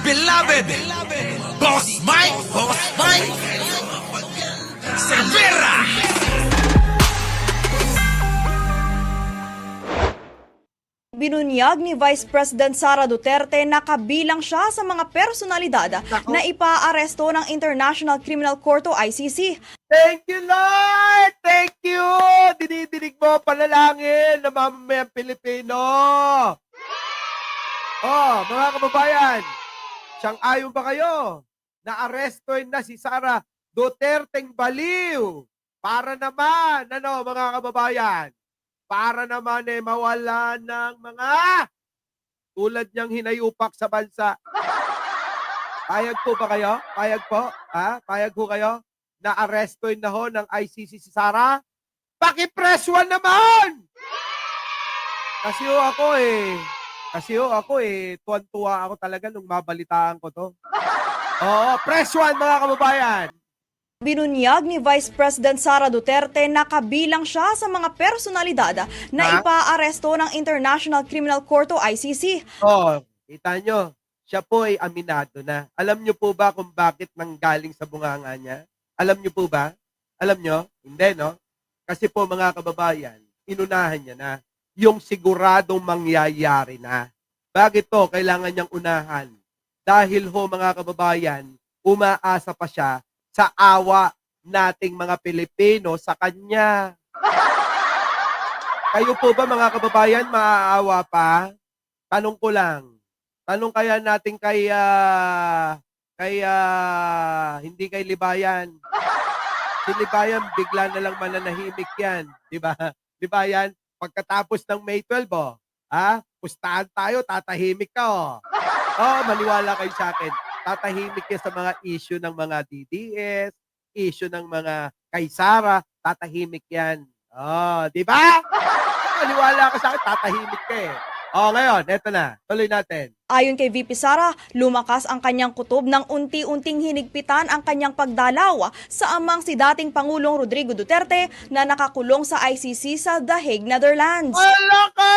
beloved Boss Mike Cervera. Binunyag ni Vice President Sara Duterte na kabilang siya sa mga personalidad na ipaaresto ng International Criminal Court o ICC. Thank you, Lord! Thank you! Dinidinig mo panalangin ng mamamayang Pilipino. Oh, mga kababayan, sang-ayon ba kayo na arestoin na si Sara Duterteng baliw? Para naman, mga kababayan, para naman mawala ng mga tulad niyang hinayupak sa bansa. Payag po ba kayo? Payag po? Payag po kayo na arestoin na ho ng ICC si Sara? Paki-press 1 naman! Kasi ako tuwan-tuwa ako talaga nung mabalitaan ko to. Oo, press 1 mga kababayan. Binunyag ni Vice President Sara Duterte na kabilang siya sa mga personalidad na ipaaresto ng International Criminal Court o ICC. Oh, kita nyo, siya po ay aminado na. Alam nyo po ba kung bakit nanggaling sa bunganga niya? Alam nyo po ba? Alam nyo? Hindi, no? Kasi po mga kababayan, inunahan niya na yung siguradong mangyayari na. Bakit to? Kailangan niyang unahan. Dahil ho mga kababayan, umaasa pa siya sa awa nating mga Pilipino sa kanya. Kayo po ba mga kababayan, maaawa pa? Tanong ko lang. Tanong kaya natin hindi kay Libayan. Si Libayan, bigla na lang mananahimik yan. Diba? Libayan, pagkatapos ng May 12, pustahan tayo, tatahimik ka, maniwala kayo sa akin. Tatahimik yan sa mga issue ng mga DDS, issue ng mga kay Sara, tatahimik yan. Di ba? Maniwala ka sa akin, tatahimik ka eh. Ngayon, eto na. Tuloy natin. Ayon kay VP Sara, lumakas ang kanyang kutob nang unti-unting hinigpitan ang kanyang pagdalaw sa amang si dating Pangulong Rodrigo Duterte na nakakulong sa ICC sa The Hague, Netherlands. Wala ka!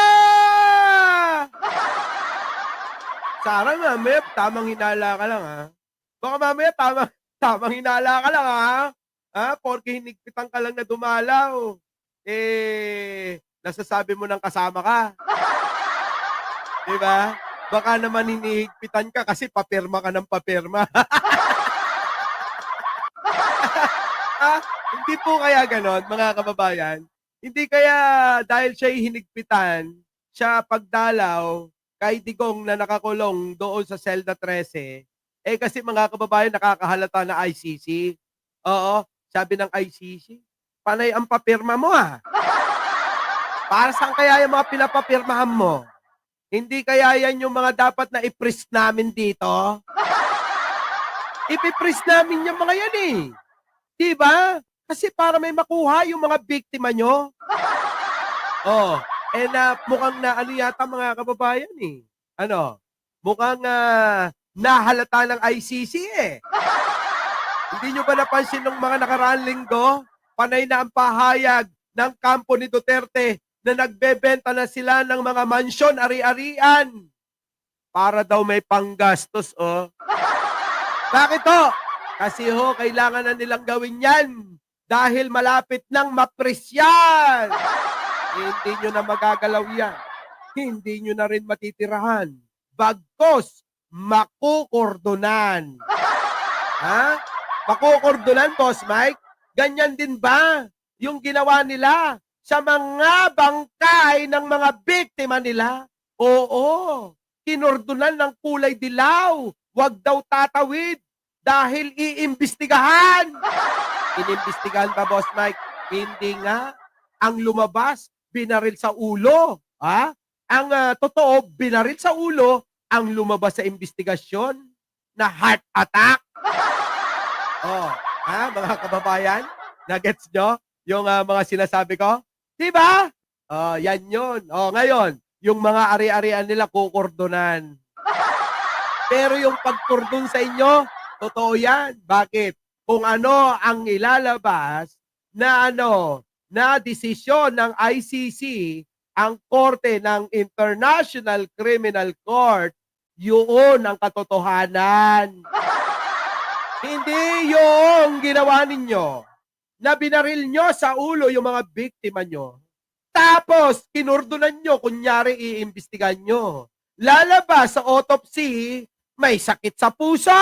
Sara, mamaya, tamang hinala ka lang, ha? Baka mamaya, tamang hinala ka lang, ha? Porque hinigpitan ka lang na dumalaw. Nasasabi mo ng kasama ka. Diba? Baka naman hinihigpitan ka kasi papirma ka ng papirma. Hindi po kaya ganon, mga kababayan? Hindi kaya dahil siya hinigpitan, siya pagdalaw, kay Digong na nakakulong doon sa Selda 13, kasi mga kababayan nakakahalata na ICC. Oo, sabi ng ICC, panay ang papirma mo Para saan kaya yung mga pinapapirmahan mo? Hindi kaya yan yung mga dapat na i-press namin dito? Ipipress namin yung mga yan Diba? Kasi para may makuha yung mga biktima nyo. Mukhang na yata mga kababayan mukhang nahalata ng ICC Hindi nyo ba napansin ng mga nakaraang linggo? Panay na ang pahayag ng kampo ni Duterte na nagbebenta na sila ng mga mansyon, ari-arian. Para daw may panggastos, Bakit Kasi kailangan na nilang gawin yan dahil malapit nang mapresyan. Hindi nyo na magagalaw yan. Hindi nyo na rin matitirahan. Bagkos, makukordonan. Makukordonan, Boss Mike? Ganyan din ba yung ginawa nila sa mga bangkay ng mga biktima nila? Oo, kinordonan ng kulay dilaw. Huwag daw tatawid dahil iimbestigahan. Inimbestigahan ba, Boss Mike? Hindi nga. Ang lumabas, binaril sa ulo. Ang totoo, binaril sa ulo, ang lumabas sa investigasyon na heart attack. Mga kababayan, nagets nyo yung mga sinasabi ko? Diba? Yan yun. Ngayon, yung mga ari-arian nila kukordonan. Pero yung pagkordon sa inyo, totoo yan. Bakit? Kung ano ang ilalabas na na desisyon ng ICC, ang korte ng International Criminal Court, Yun ang katotohanan. Hindi yung ginawa ninyo na binaril nyo sa ulo yung mga biktima nyo. Tapos, kinurdunan nyo, kunyari iimbestigan nyo. Lalabas sa autopsy, may sakit sa puso.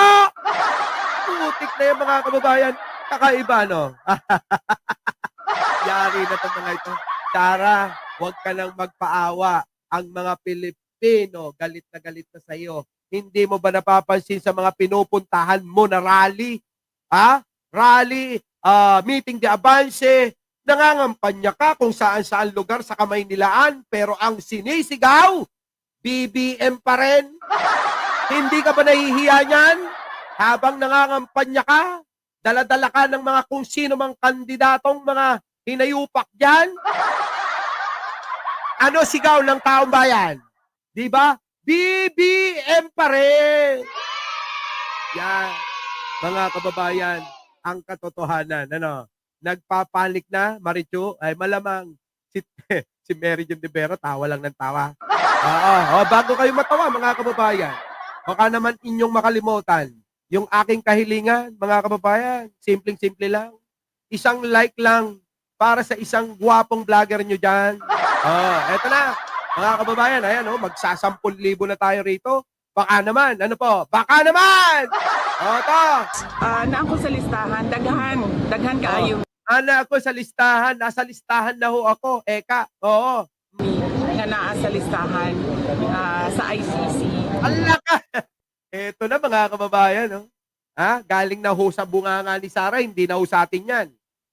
Putik na yung mga kababayan. Kakaiba, no? Yari na itong mga ito. Tara, huwag ka nang magpaawa. Ang mga Pilipino, galit na sa iyo. Hindi mo ba napapansin sa mga pinupuntahan mo na rally? Ha? Rally, meeting de avance, nangangampanya ka kung saan-saan lugar sa Kamaynilaan, pero ang sinisigaw, BBM pa rin. Hindi ka ba nahihiya niyan? Habang nangangampanya ka, dala-dala ka ng mga kung sino mang kandidatong mga hinayupak dyan. Ano sigaw ng taong bayan? Di ba? BBM pa rin. Yan. Mga kababayan, ang katotohanan. Ano? Nagpapanik na, Marichu, ay malamang si Mary Jane de Vera, tawa lang ng tawa. Bago kayo matawa, mga kababayan, baka naman inyong makalimutan yung aking kahilingan, mga kababayan. Simpleng-simple lang. Isang like lang para sa isang gwapong vlogger nyo dyan. Eto na. Mga kababayan, ayan, magsa-10,000 na tayo rito. Baka naman, ano po? Baka naman! Ito. Na ako sa listahan, daghan kaayo Ana ako sa listahan, nasa listahan na ho ako. Eka, oo. nga naa sa listahan sa ICC. Alaka! Eto na mga kababayan, no? Galing na ho sa bunganga ni Sara, hindi na ho sa atin yan.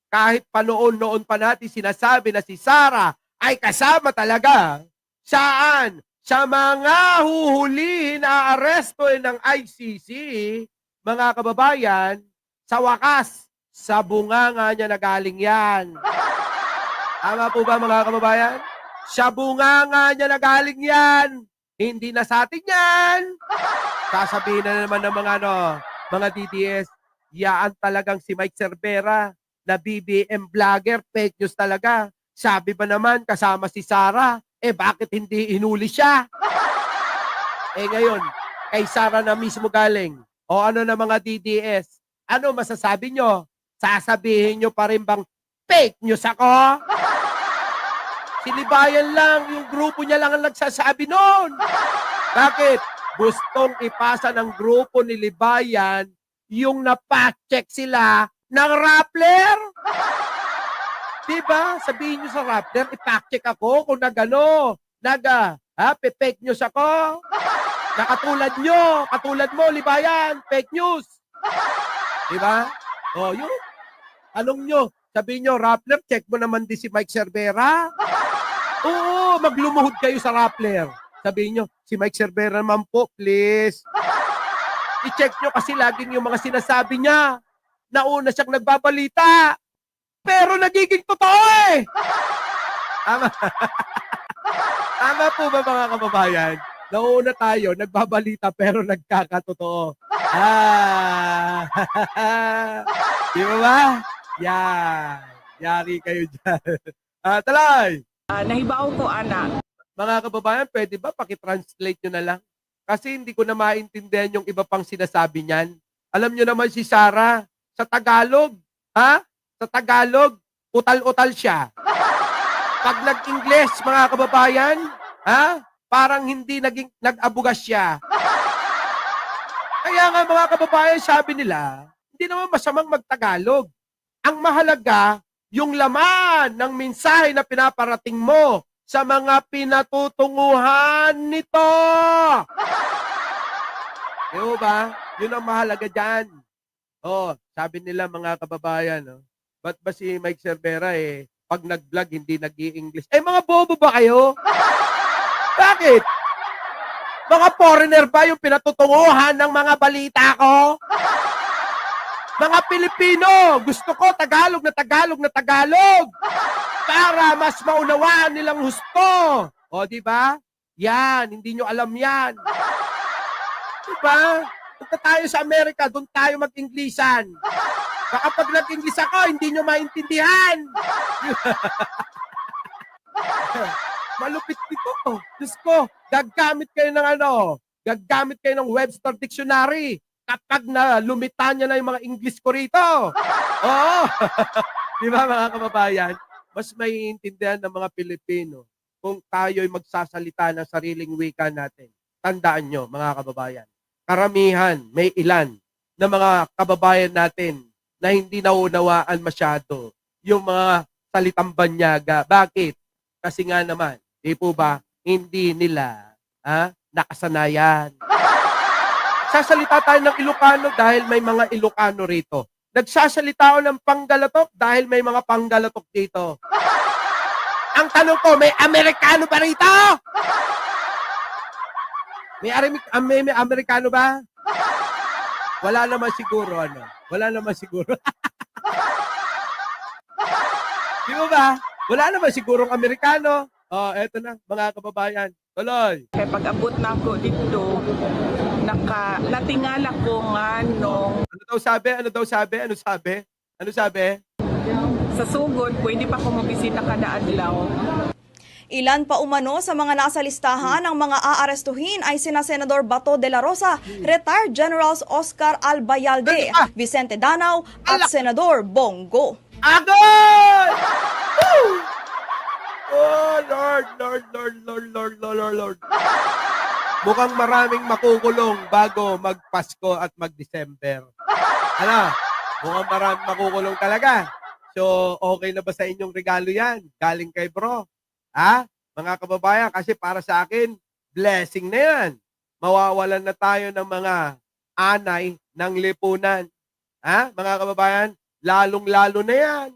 Kahit pa noon pa natin sinasabi na si Sara ay kasama talaga. Saan? Sa mga huhulihin, aarestuin ng ICC, mga kababayan, sa wakas, sa bunganga niya na galing yan. Tama po ba mga kababayan? Sa bunganga niya na galing yan. Hindi na sa atin yan. Sasabihin na naman ng mga DDS, yaan talagang si Mike Cervera na BBM vlogger, fake news talaga. Sabi ba naman kasama si Sara, bakit hindi inuli siya? Ngayon, kay Sara na mismo galing. O ano na mga DDS? Ano masasabi nyo? Sasabihin nyo pa rin bang fake news ako? Sinibayan lang, yung grupo niya lang ang nagsasabi noon. Bakit? Gustong ipasa ng grupo ni Libayan yung napacheck sila ng Rappler. Diba? Sabihin nyo sa Rappler, ipacheck ako kung fake news ako. Katulad mo, Libayan, fake news. Diba? Yun. Anong nyo? Sabihin nyo, Rappler, check mo naman din si Mike Cervera. Oo, maglumuhod kayo sa Rappler. Sabihin nyo, si Mike Cervera naman po, please. I-check nyo kasi laging yung mga sinasabi niya. Nauna siyang nagbabalita. Pero nagiging totoo eh. Tama. Tama po ba mga kababayan? Nauna tayo, nagbabalita pero nagkakatotoo. Di ba ba? Yan. Yari kayo dyan. Talay! Nahibaw ko, anak. Mga kababayan, pwede ba pakitranslate nyo na lang? Kasi hindi ko na maintindihan yung iba pang sinasabi niyan. Alam nyo naman si Sara, sa Tagalog, sa Tagalog, utal-utal siya. Pag nag-Ingles, mga kababayan, parang hindi nag-abugas siya. Kaya nga mga kababayan, sabi nila, hindi naman masamang mag-Tagalog. Ang mahalaga, yung laman ng mensahe na pinaparating mo sa mga pinatutunguhan nito. Diba ba? Yun ang mahalaga dyan. Sabi nila mga kababayan, ba't ba si Mike Cervera pag nag-vlog hindi nag-i-English? Mga bobo ba kayo? Bakit? Mga foreigner ba yung pinatutunguhan ng mga balita ko? Mga Pilipino, gusto ko Tagalog na Tagalog na Tagalog para mas maunawaan nilang husto. Di ba? Yan, hindi nyo alam yan. Di ba? Punta tayo sa Amerika, doon tayo mag-Inglesan. Baka pag nag-Ingles ako, hindi nyo maintindihan. Malupit dito. Diyos ko, gagamit kayo ng Gagamit kayo ng Webster Dictionary kapag na lumita niya na yung mga English ko rito. Oo. Di ba mga kababayan? Mas maiintindihan ng mga Pilipino kung tayo'y magsasalita ng sariling wika natin. Tandaan nyo, mga kababayan, karamihan, may ilan na mga kababayan natin na hindi naunawaan masyado yung mga salitang banyaga. Bakit? Kasi nga naman, di po ba, hindi nila nakasanayan. Sasalita tayo ng Ilocano dahil may mga Ilocano rito. Nagsasalita ako ng Panggalatok dahil may mga Panggalatok dito. Ang tanong ko, may Amerikano ba rito? May Amerikano ba? Wala naman siguro, Wala naman siguro. Di ba ba? Wala naman sigurong Amerikano. Eto na, mga kababayan. Tuloy. Kaya pag-abot na ako dito, natingala ko nga nung Ano daw sabi? Ano sabi? sa sugod, pwede pa ako mabisita kada adlaw. Ilan pa umano sa mga nasa listahan ng mga aarestuhin ay sina Senador Bato de la Rosa, Retired Generals Oscar Albayalde, Vicente Danao at Senador Bongo. Agad! Woo! Oh, Lord. Mukhang maraming makukulong bago magpasko at mag-December. Mukhang maraming makukulong talaga. So, okay na ba sa inyong regalo yan? Galing kay bro. Mga kababayan, kasi para sa akin, blessing na yan. Mawawalan na tayo ng mga anay ng lipunan. Mga kababayan, lalong-lalo na yan.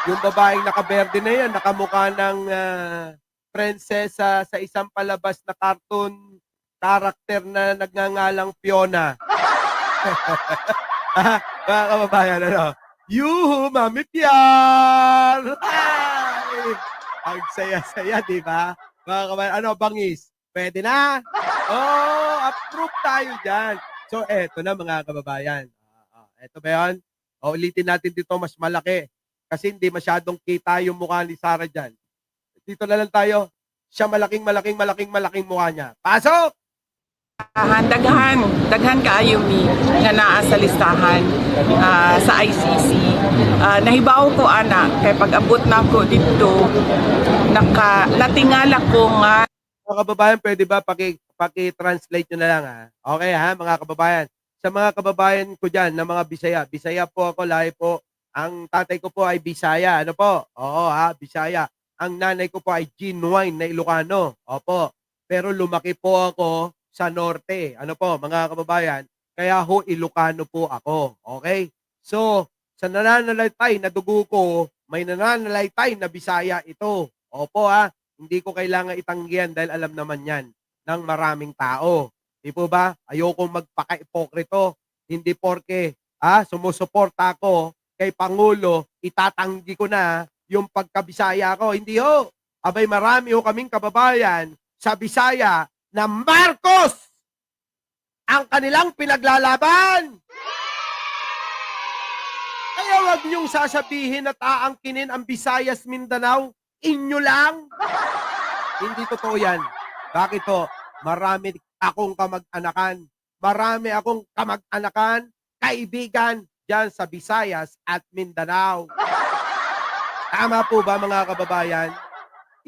Yung babaeng nakaberde na yan, nakamukha ng prinsesa sa isang palabas na cartoon character na nagngangalang Fiona. Mga kababayan, Yuhu, Mami Piar! Ay! Ang saya-saya, di ba? Mga kababayan, bangis? Pwede na? Approve tayo dyan. So, eto na mga kababayan. Eto ba yun? Ulitin natin dito mas malaki. Kasi hindi masyadong kita yung mukha ni Sarah dyan. Dito na lang tayo. Siya malaking mukha niya. Pasok! Daghan kaayo mi nga naa sa listahan sa ICC. Nahibaw ko ana kay pag-abot na ko dito natingala ko nga. Mga kababayan, pwede ba paki-translate nyo na lang Okay mga kababayan. Sa mga kababayan ko dyan na mga Bisaya. Bisaya po ako, lahi po. Ang tatay ko po ay Bisaya. Ano po? Oo Bisaya. Ang nanay ko po ay genuine na Ilocano. Opo. Pero lumaki po ako sa norte. Ano po, mga kababayan? Kaya Ilocano po ako. Okay? So, sa nananalaytay na dugo ko, may nananalaytay na Bisaya ito. Opo hindi ko kailangan itanggihan dahil alam naman yan ng maraming tao. Di po ba? Ayokong magpaka-ipokrito. Hindi porke sumusuporta ako kay Pangulo, itatanggi ko na yung pagkabisaya ko. Hindi Abay, marami kaming kababayan sa Bisaya na Marcos ang kanilang pinaglalaban. Kaya wag niyong sasabihin at aangkinin ang Visayas, Mindanao. Inyo lang. Hindi totoo yan. Bakit po? Marami akong kamag-anakan. Marami akong kamag-anakan, kaibigan dyan sa Visayas at Mindanao. Tama po ba mga kababayan?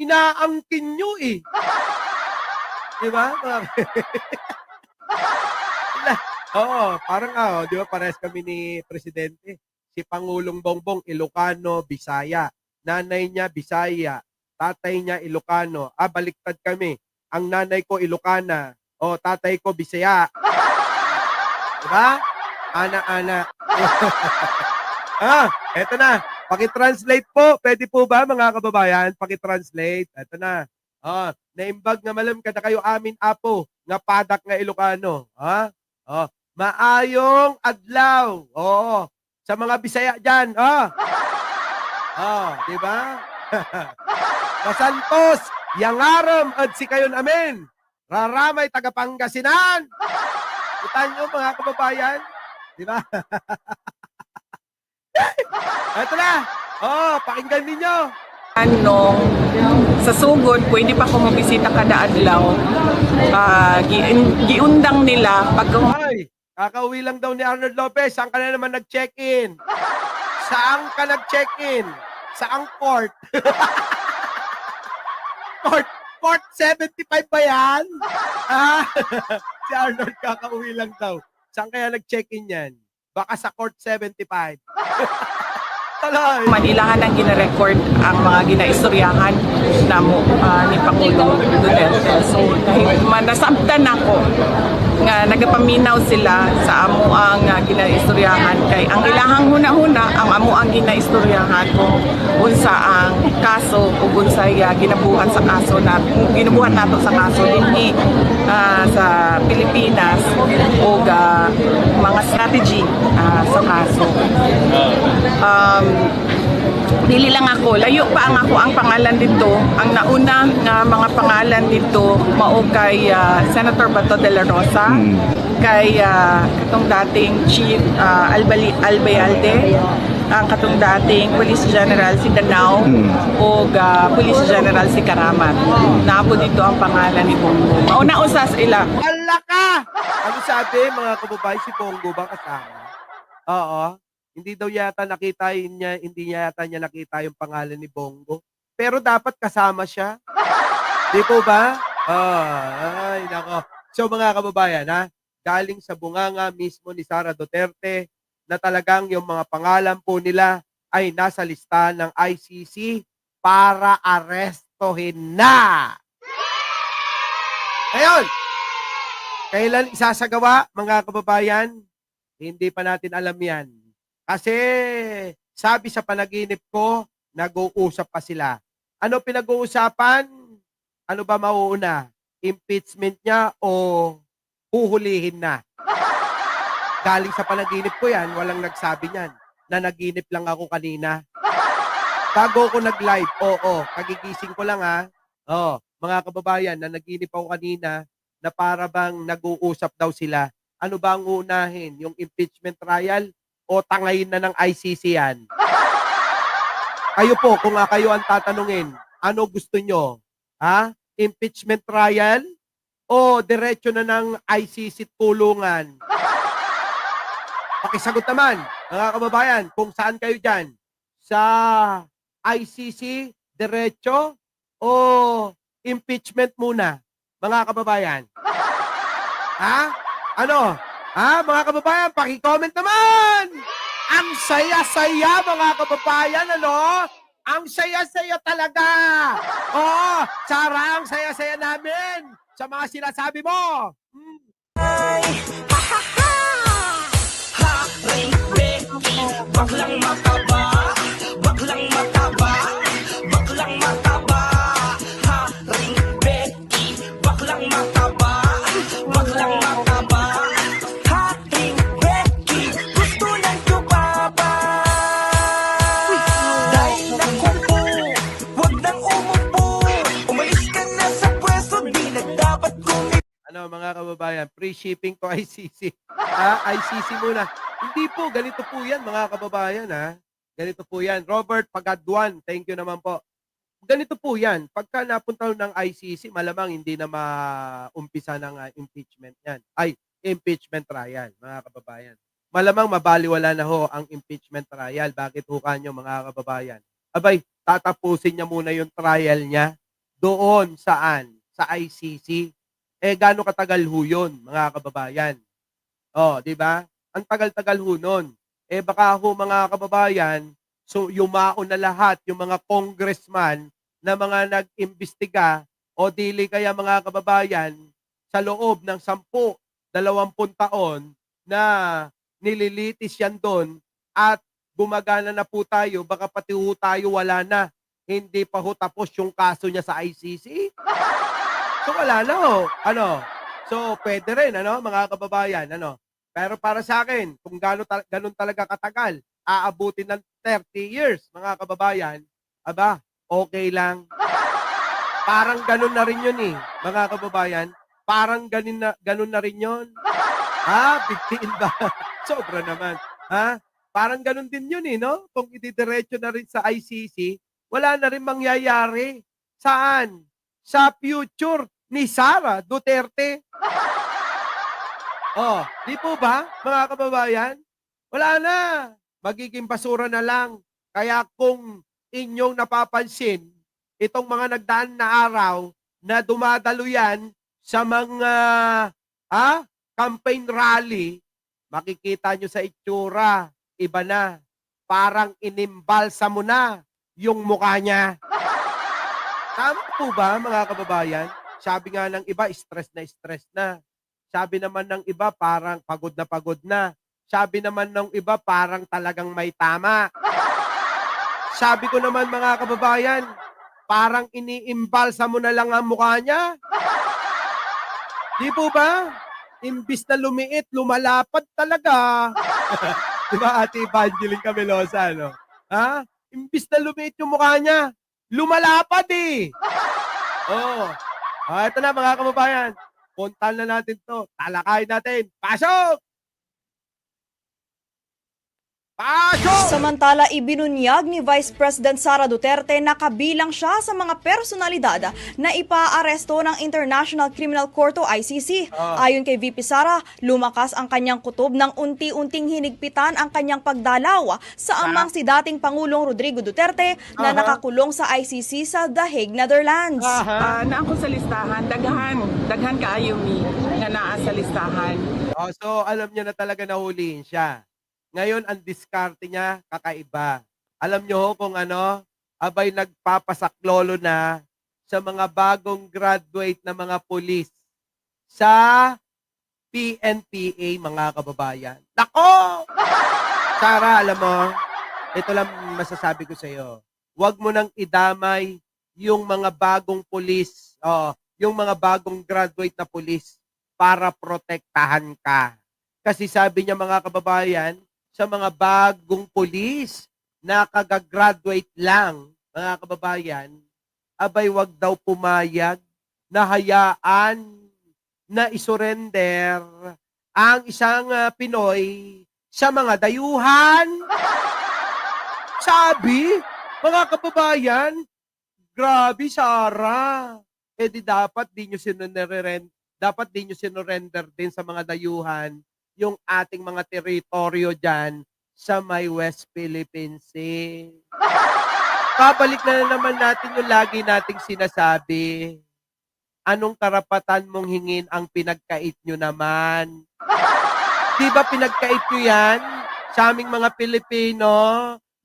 Inaangkin nyo Di ba? Parang di ba parehas kami ni Presidente. Si Pangulong Bongbong, Ilocano, Bisaya. Nanay niya, Bisaya. Tatay niya, Ilocano. Baliktad kami. Ang nanay ko, Ilocana. Tatay ko, Bisaya. Diba? Ana-ana. Eto na. Paki-translate po. Pwede po ba mga kababayan? Paki-translate. Eto na. Naimbag nga malam kada kayo amin apo nga padak nga Ilocano. Maayong adlaw. Sa mga Bisaya diyan, di ba? Masantos, yangaram at si kayon amin. Raramay taga Pangasinan. Kita nyo mga kababayan, di ba? Ito na. Pakinggan ninyo. Nung sa sugod, pwede pa ko mabisita kada adlaw. Giundang nila pag Ay, kakauwi lang daw ni Arnold Lopez. Saan ka na naman nag-check-in? Saan ka nag-check-in? Saang court? Court 75 ba yan? Ah, si Arnold kakauwi lang daw. Saan kaya nag-check-in yan? Baka sa court 75. Taloy. Manilahan ang gina-record ang mga ginaistoryahan na ni Pangulong Duterte. So, dahil nasabtan ako nga nagapaminaw sila sa amo ang ginaistoryahan kay ang ilahang huna-huna ang amo ang ginaistoryahan kung unsa ang kaso o unsay ginabuhat sa kaso na ginubuhat nato sa kaso dinhi sa Pilipinas o mga strategy sa kaso. Dili lang ako, layo pa ang pangalan dito. Ang nauna nga mga pangalan dito mao kay Senator Bato de la Rosa, kay katong dating Chief Albayalde, ang katong dating Police General si Danao o Police General si Karamat. Napo dito ang pangalan ni Bongo. Mauna usas ila. Ala ka! Ano sabi mga kababayan, si Bongo ba kasama? Oo. Hindi daw yata hindi yata niya nakita yung pangalan ni Bongo. Pero dapat kasama siya. Di po ba? Ay, nako. So mga kababayan, galing sa bunganga mismo ni Sara Duterte na talagang yung mga pangalan po nila ay nasa listahan ng ICC para arestohin na. Ngayon, kailan isasagawa mga kababayan? Hindi pa natin alam yan. Kasi sabi sa panaginip ko, nag-uusap pa sila. Ano pinag-uusapan? Ano ba mauuna? Impeachment niya o huhulihin na? Galing sa panaginip ko yan, walang nagsabi niyan. Nanaginip lang ako kanina. Bago ko nag-live, kagigising ko lang mga kababayan, nanaginip ako kanina na para bang nag-uusap daw sila. Ano ba ang uunahin? Yung impeachment trial o tangayin na ng ICC yan? Kayo po, kung kayo ang tatanungin, ano gusto nyo? Impeachment trial o diretso na ng ICC tulungan? Pakisagot naman, mga kababayan, kung saan kayo dyan? Sa ICC, diretso o impeachment muna? Mga kababayan? Ano? Mga kababayan, paki-comment naman! Ang saya-saya, mga kababayan, ano? Ang saya-saya talaga! Sarang saya-saya namin sa mga sinasabi mo! Baklang mataba, baklang mataba, baklang mataba. Ha, ring Becky, baklang mataba, baklang mataba. Ha, ring Becky, gusto ng chupapa. Dahil nakupo, wag nang umupo. Umalis ka na sa pwesto, di na dapat kumit. Ano mga kababayan, free shipping to ICC. ICC muna. Hindi po, ganito po yan mga kababayan Ganito po yan. Robert Pagaduan, thank you naman po. Ganito po yan. Pagka napunta ng ICC, malamang hindi na maumpisa ng impeachment yan. Impeachment trial, mga kababayan. Malamang mabaliwala na ho ang impeachment trial. Bakit ho kanyo mga kababayan? Tatapusin niya muna yung trial niya doon saan? Sa ICC. Gaano katagal ho yun, mga kababayan? Di ba? Ang tagal-tagal ho nun. Baka ho mga kababayan, so yumao na lahat yung mga congressman na mga nag-imbestiga o dili kaya mga kababayan sa loob ng 10-20 taon na nililitis yan doon at gumagana na po tayo, baka pati ho tayo wala na. Hindi pa ho tapos yung kaso niya sa ICC. So wala na ho. So pwede rin, mga kababayan, Pero para sa akin, kung ganun talaga katagal, aabutin ng 30 years, mga kababayan, okay lang. Parang ganun na rin yun mga kababayan. Parang ganun na rin yun. Bigtiin ba? Sobra naman. Parang ganun din yun Kung ididiretso na rin sa ICC, wala na rin mangyayari. Saan? Sa future ni Sara Duterte. Oh, di po ba, mga kababayan? Wala na. Magiging basura na lang. Kaya kung inyong napapansin, itong mga nagdaan na araw na dumadalo yan sa mga campaign rally, makikita nyo sa itsura, iba na. Parang inimbalsa mo na yung mukha niya. Tama po ba, mga kababayan? Sabi nga ng iba, stress na stress na. Sabi naman ng iba, parang pagod na pagod na. Sabi naman ng iba, parang talagang may tama. Sabi ko naman, mga kababayan, parang iniimbalsa mo na lang ang mukha niya. Di po ba? Imbis na lumiit, lumalapad talaga. Di ba, Ate Evangeline Camelosa, no? Ha? Imbis na lumiit yung mukha niya, lumalapad eh. Oh. Ito na, mga kababayan. Puntahan na natin to. Talakayin natin. Pasok! Pasok! Samantala, ibinunyag ni Vice President Sara Duterte na kabilang siya sa mga personalidad na ipaaresto ng International Criminal Court o ICC. Ayon kay VP Sara, lumakas ang kanyang kutob nang unti-unting hinigpitan ang kanyang pagdalaw sa amang si dating Pangulong Rodrigo Duterte na nakakulong sa ICC sa The Hague, Netherlands. Na ako sa listahan, daghan kaayo mi nga naa sa listahan. So, alam niya na talaga nahuliin siya. Ngayon, ang diskarte niya, kakaiba. Alam niyo kung ano, abay nagpapasaklolo na sa mga bagong graduate na mga pulis sa PNPA, mga kababayan. Nako! Sara, alam mo, ito lang masasabi ko sa iyo. Huwag mo nang idamay yung mga bagong pulis, yung mga bagong graduate na pulis para protektahan ka. Kasi sabi niya, mga kababayan, sa mga bagong pulis na kagagraduate lang, mga kababayan, abay wag daw pumayag na hayaan na isurrender ang isang Pinoy sa mga dayuhan. Sabi, mga kababayan, grabe, Sara. Di dapat di nyo sinurrender din sa mga dayuhan yung ating mga teritoryo dyan sa may West Philippine Sea. Babalik na naman natin yung lagi nating sinasabi. Anong karapatan mong hingin ang pinagkait nyo naman? Di ba pinagkait nyo yan sa aming mga Pilipino?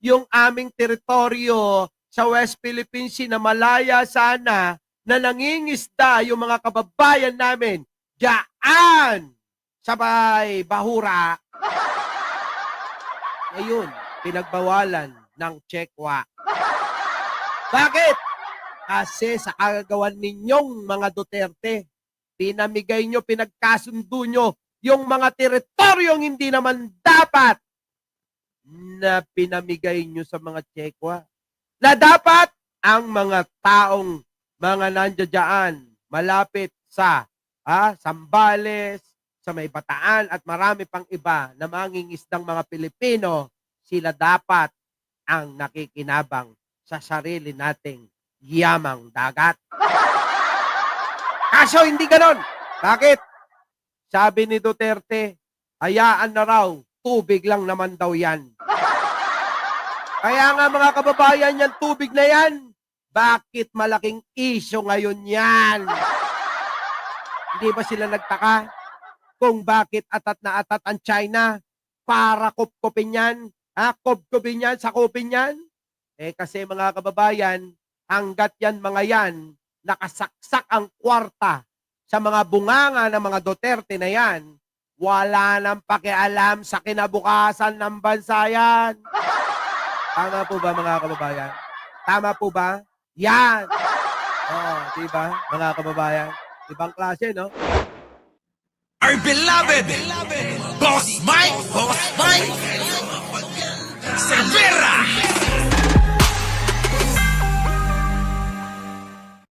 Yung aming teritoryo sa West Philippine Sea na malaya sana na nangingisda yung mga kababayan namin dyan! Sabay, bahura. Ngayon, pinagbawalan ng Chekwa. Bakit? Kasi sa kagagawan ninyong mga Duterte, pinamigay nyo, pinagkasundo nyo yung mga teritoryong hindi naman dapat na pinamigay nyo sa mga Chekwa. Na dapat ang mga taong mga nandiyan malapit sa Sambales, sa may Bataan at marami pang iba na mangingisdang mga Pilipino, sila dapat ang nakikinabang sa sarili nating yamang dagat. Kaso hindi ganon. Bakit? Sabi ni Duterte, hayaan na raw, tubig lang naman daw yan. Kaya nga mga kababayan, yan tubig na yan. Bakit malaking issue ngayon yan? Hindi ba sila nagtaka kung bakit atat na atat ang China para kupkupin yan? Kupkupin yan, sakupin yan? Kasi mga kababayan, hanggat yan mga yan, nakasaksak ang kwarta sa mga bunganga ng mga Duterte na yan, wala nang pakialam sa kinabukasan ng bansa yan. Tama po ba mga kababayan? Tama po ba? Yan! Diba mga kababayan? Ibang klase, no? Our beloved Boss Mike Cervera